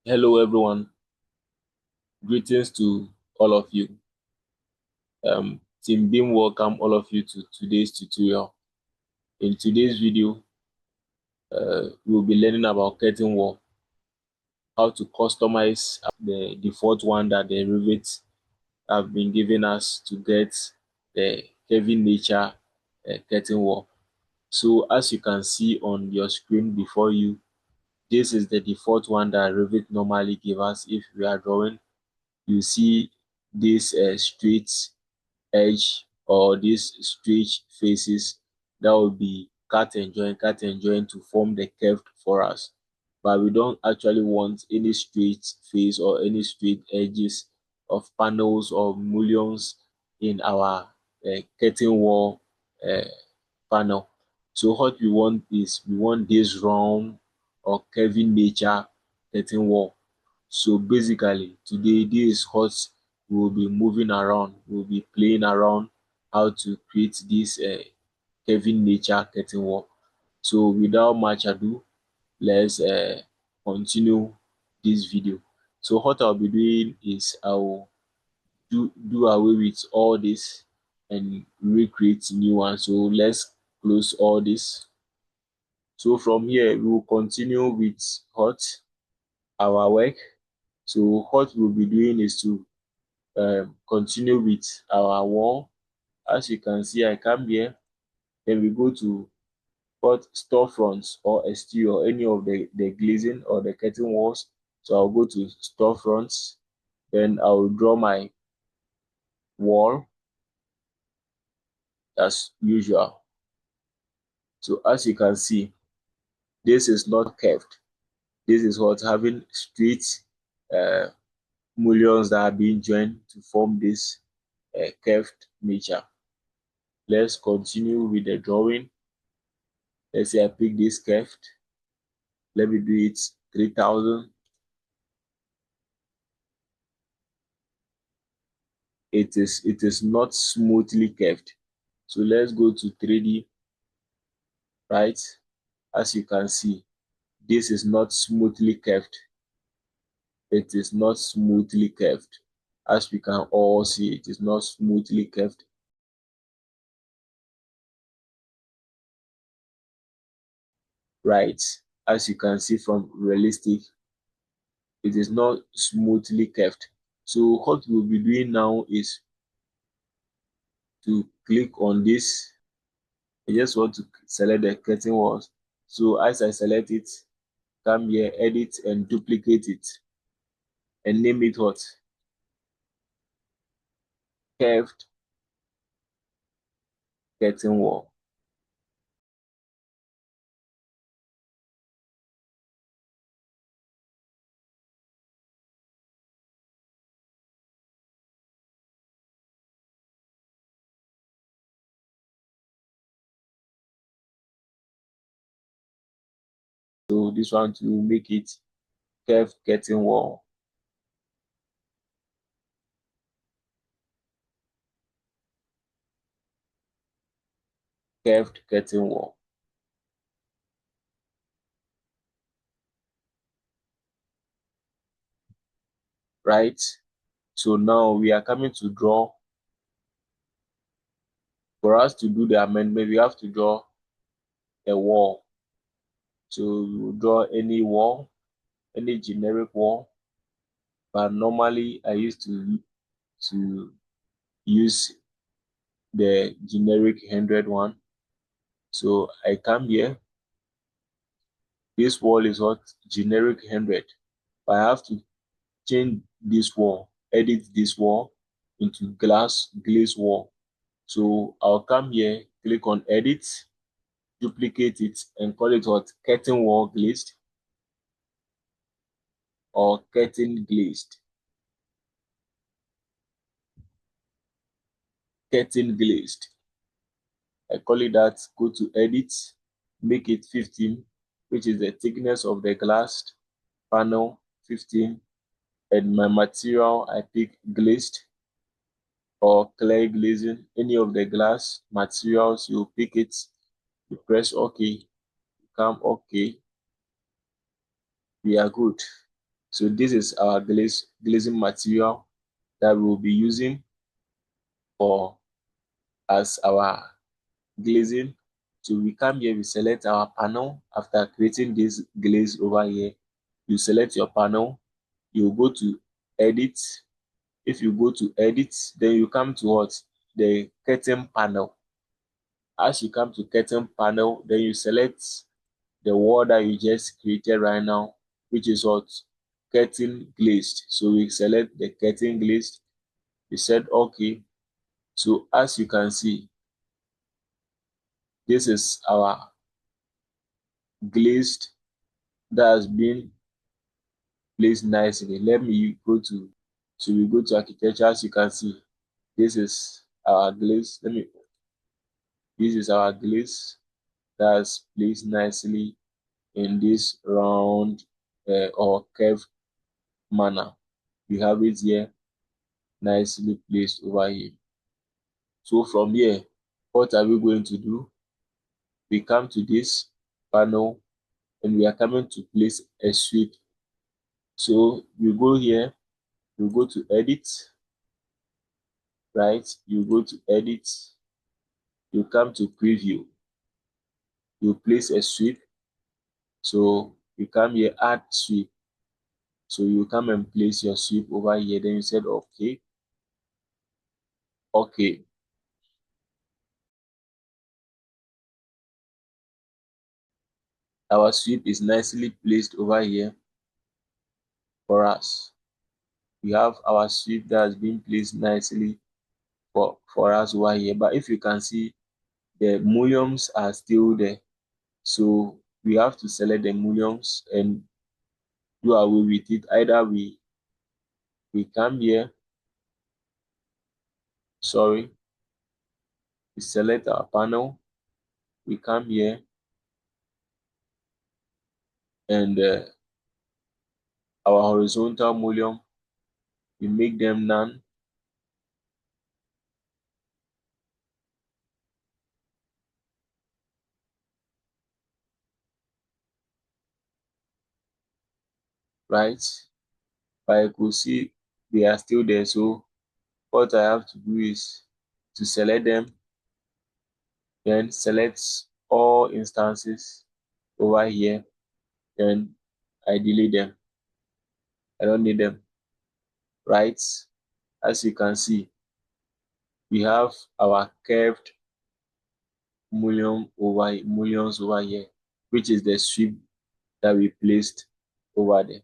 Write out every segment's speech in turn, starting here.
Hello everyone, greetings to all of you. Team Beam welcome all of you to today's tutorial. In today's video, we'll be learning about curtain wall, how to customize the default one that the Revit have been giving us to get the heavy nature curtain wall. So as you can see on your screen before you, this is the default one that Revit normally give us if we are drawing. You see this straight edge or these straight faces that will be cut and join to form the curved for us, but we don't actually want any straight face or any straight edges of panels or mullions in our curtain wall uh, panel. So what we want is we want this round or curving nature curtain wall. So basically, today this is what we'll be moving around. We'll be playing around how to create this curving nature curtain wall. So without much ado, let's continue this video. So what I'll be doing is I'll do away with all this and recreate new one. So let's close all this. So from here, we will continue with what our work. So what we'll be doing is to continue with our wall. As you can see, I come here, then we go to what storefronts or exterior, any of the glazing or the curtain walls. So I'll go to storefronts, then I'll draw my wall as usual. So as you can see, this is not curved. This is what having straight uh, mullions that are being joined to form this curved nature. Let's continue with the drawing. Let's say I pick this curved. Let me do it 3000. It is not smoothly curved. So let's go to 3D, right? As you can see, this is not smoothly curved. It is not smoothly curved. As we can all see, it is not smoothly curved. Right? As you can see from realistic, it is not smoothly curved. So what we'll be doing now is to click on this. I just want to select the curtain walls. So as I select it, come here, edit and duplicate it and name it what? Curved curtain wall. So this one to make it curved curtain wall. Curved curtain wall. Right? So now we are coming to draw. For us to do the amendment, we have to draw a wall. So we will draw any wall, any generic wall. But normally I used to use the generic 100 one. So I come here. This wall is what? Generic 100. But I have to change this wall, edit this wall into glaze wall. So I'll come here, click on edit, duplicate it and call it what? Curtain wall glazed or curtain glazed. Curtain glazed. I call it that. Go to edit, make it 15, which is the thickness of the glass panel, 15. And my material, I pick glazed or clear glazing. Any of the glass materials, you pick it, you press OK, come OK. We are good. So this is our glazing material that we will be using for as our glazing. So we come here, we select our panel. After creating this glaze over here, you select your panel, you go to edit. If you go to edit, then you come to what? The curtain panel. As you come to curtain panel, then you select the wall that you just created right now, which is what? Curtain glazed. So we select the curtain glazed. We said okay. So as you can see, this is our glazed that has been placed nicely. Let me go to, so we go to architecture. As you can see, this is our glaze. This is our glaze that's placed nicely in this round or curved manner. We have it here nicely placed over here. So from here, what are we going to do? We come to this panel and we are coming to place a sweep. So you go here, you go to edit, right? You go to edit, you come to preview, you place a sweep. So you come here, add sweep. So you come and place your sweep over here. Then you said okay, okay. Our sweep is nicely placed over here for us. We have our sweep that has been placed nicely for us over here. But if you can see, the mullions are still there. So we have to select the mullions and do away with it. Either we come here, sorry, we select our panel, we come here and our horizontal mullion, we make them none. Right? But I could see they are still there. So what I have to do is to select them, then select all instances over here, then I delete them. I don't need them. Right? As you can see, we have our curved mullions over here, which is the sweep that we placed over there.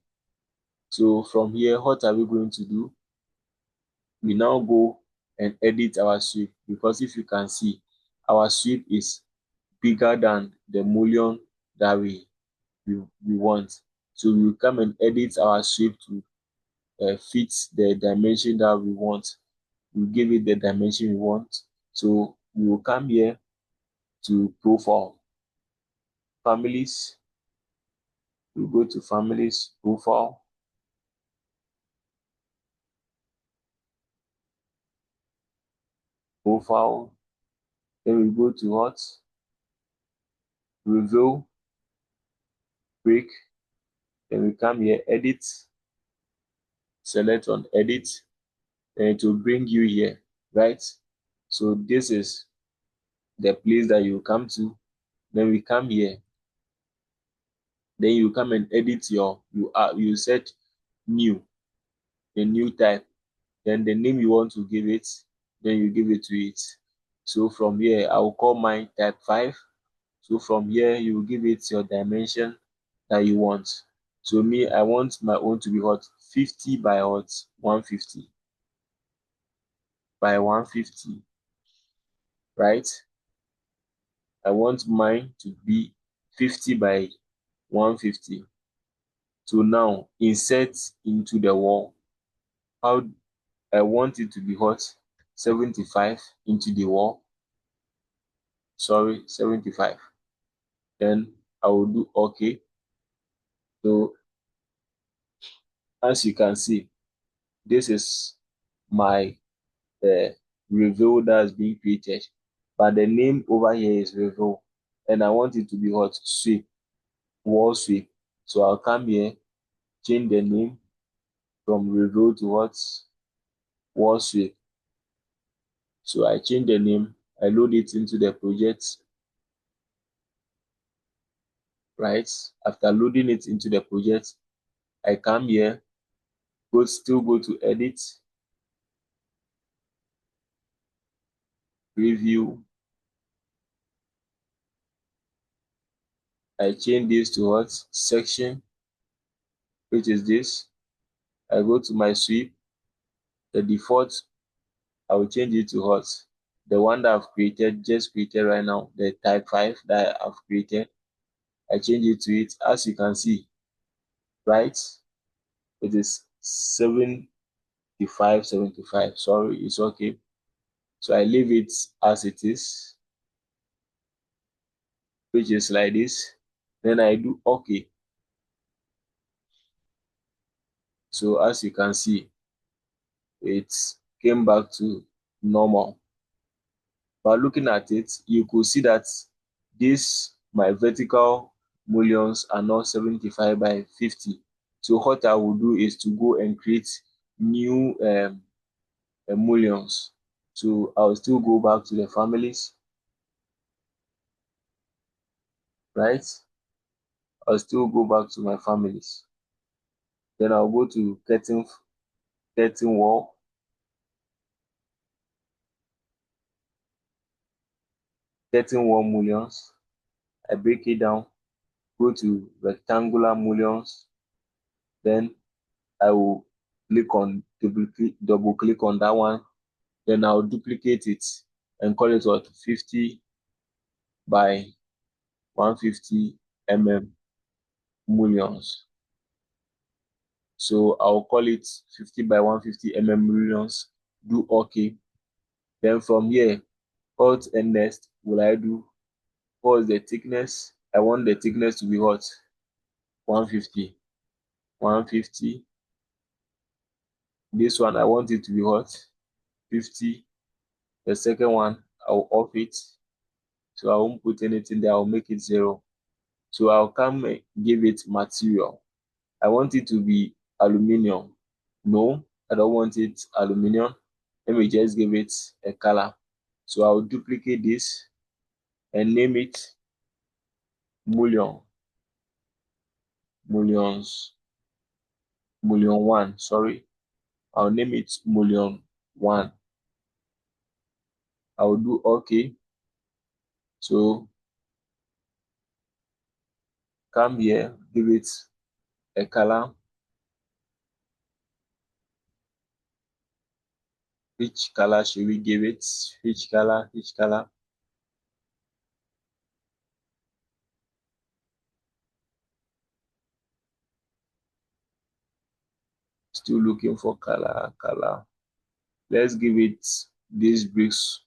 So from here, what are we going to do? We now go and edit our sweep, because if you can see, our sweep is bigger than the mullion that we want. So we will come and edit our sweep to fit the dimension that we want. We give it the dimension we want. So we will come here to profile, families. We go to families, profile, profile. Then we go to what? Reveal, break. Then we come here, edit, select on edit, and it will bring you here, right? So this is the place that you come to. Then we come here. Then you come and edit you set new, the new type. Then the name you want to give it, then you give it to it. So from here, I will call mine type 5. So from here, you will give it your dimension that you want. So me, I want my own to be what? 50 by what? 150 by 150, right? I want mine to be 50 by 150. So now insert into the wall. How I want it to be what? 75 into the wall. Sorry, 75. Then I will do okay. So as you can see, this is my reveal that is being created. But the name over here is reveal. And I want it to be what? Sweep. Wall sweep. So I'll come here, change the name, from Revit to what? Wall Sweep. So I change the name, I load it into the project, right? After loading it into the project, I come here, still go to edit, preview. I change this to what? Section, which is this. I go to my sweep, the default, I will change it to what? The one that I've created, just created right now, the type 5 that I've created. I change it to it. As you can see, right? It is 75, 75. Sorry, it's okay. So I leave it as it is, which is like this. Then I do okay. So as you can see, it came back to normal. But looking at it, you could see that this, my vertical mullions are not 75 by 50. So what I will do is to go and create new mullions. So I'll still go back to the families, right? I'll still go back to my families. Then I'll go to curtain wall, mullions. I break it down, go to rectangular mullions. Then I will double click on that one. Then I'll duplicate it and call it what? 50 by 150 mullions. So I'll call it 50 by 150 mullions. Do okay. Then from here, what and next will I do? What is the thickness? I want the thickness to be what? 150. 150. This one I want it to be what? 50. The second one, I'll off it. So I won't put anything there, I'll make it 0. So I'll come and give it material. I want it to be aluminum. No, I don't want it aluminum. Let me just give it a color. So I'll duplicate this and name it mullion. Mullions. Mullion 1, sorry. I'll name it mullion 1. I'll do okay. So come here, give it a color. Which color should we give it? Which color? Which color? Still looking for color. Let's give it this bricks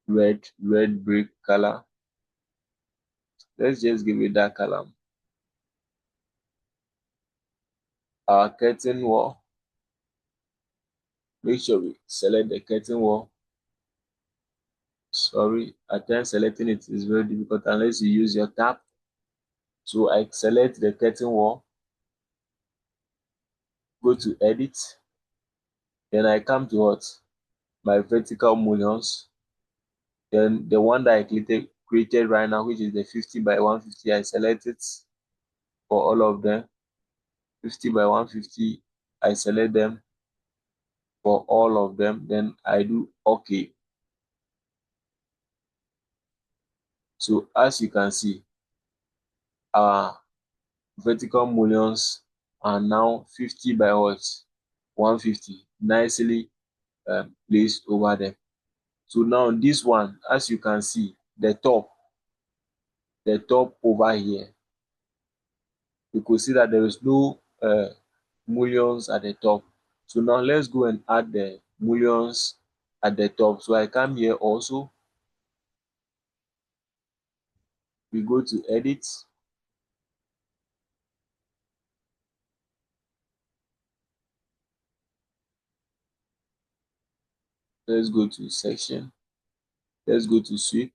red brick color. Let's just give it that color. Our curtain wall. Make sure we select the curtain wall. Sorry, at times selecting it is very difficult unless you use your tab. So I select the curtain wall, go to edit, then I come to what? My vertical mullions. Then the one that I created right now, which is the 50 by 150, I select it for all of them. 50 by 150, I select them for all of them. Then I do okay. So as you can see, our vertical mullions are now 50 by what? 150, nicely placed over there. So now this one, as you can see, the top over here, you could see that there is no mullions at the top. So now let's go and add the mullions at the top. So I come here also, we go to edit, let's go to section, let's go to sweep,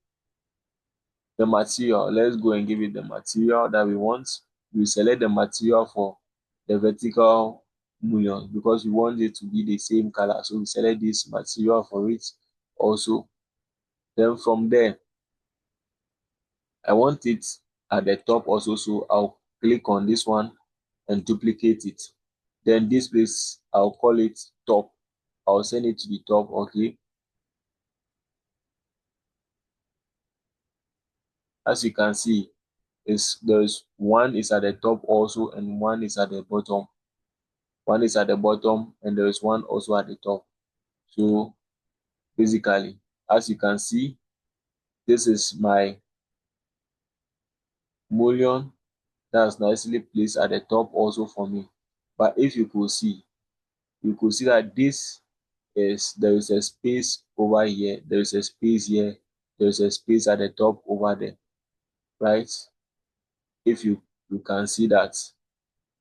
the material, let's go and give it the material that we want. We select the material for the vertical mullion because we want it to be the same color. So we select this material for it also. Then from there, I want it at the top also. So I'll click on this one and duplicate it. Then this place, I'll call it top. I'll send it to the top, okay? As you can see, there's one is at the top also and one is at the bottom. One is at the bottom and there is one also at the top. So basically, as you can see, this is my mullion that's nicely placed at the top also for me. But if you could see that this is, there is a space over here, there is a space here, there is a space at the top over there, right? If you can see that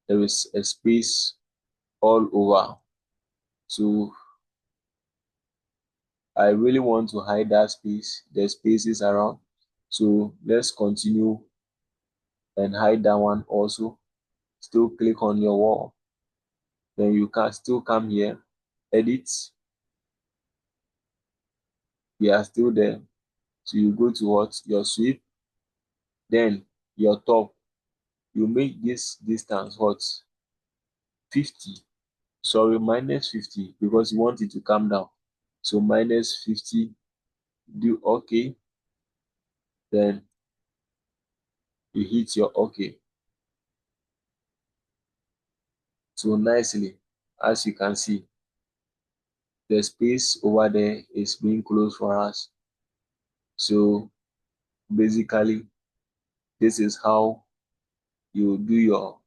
there is a space all over. So I really want to hide that space, the spaces around. So let's continue and hide that one also. Still click on your wall. Then you can still come here, edit. We are still there. So you go to what? Your sweep. Then your top. You make this distance what? 50. Sorry, minus 50 because you want it to come down. So minus 50. Do okay. Then you hit your okay. So nicely, as you can see, the space over there is being closed for us. So basically, this is how you do your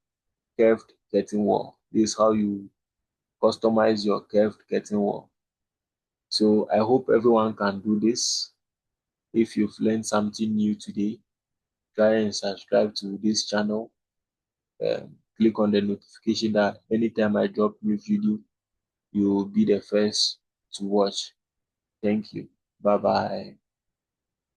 curved curtain wall. This is how you customize your curved curtain wall. So I hope everyone can do this. If you've learned something new today, try and subscribe to this channel. Click on the notification that anytime I drop new video, you will be the first to watch. Thank you. Bye bye.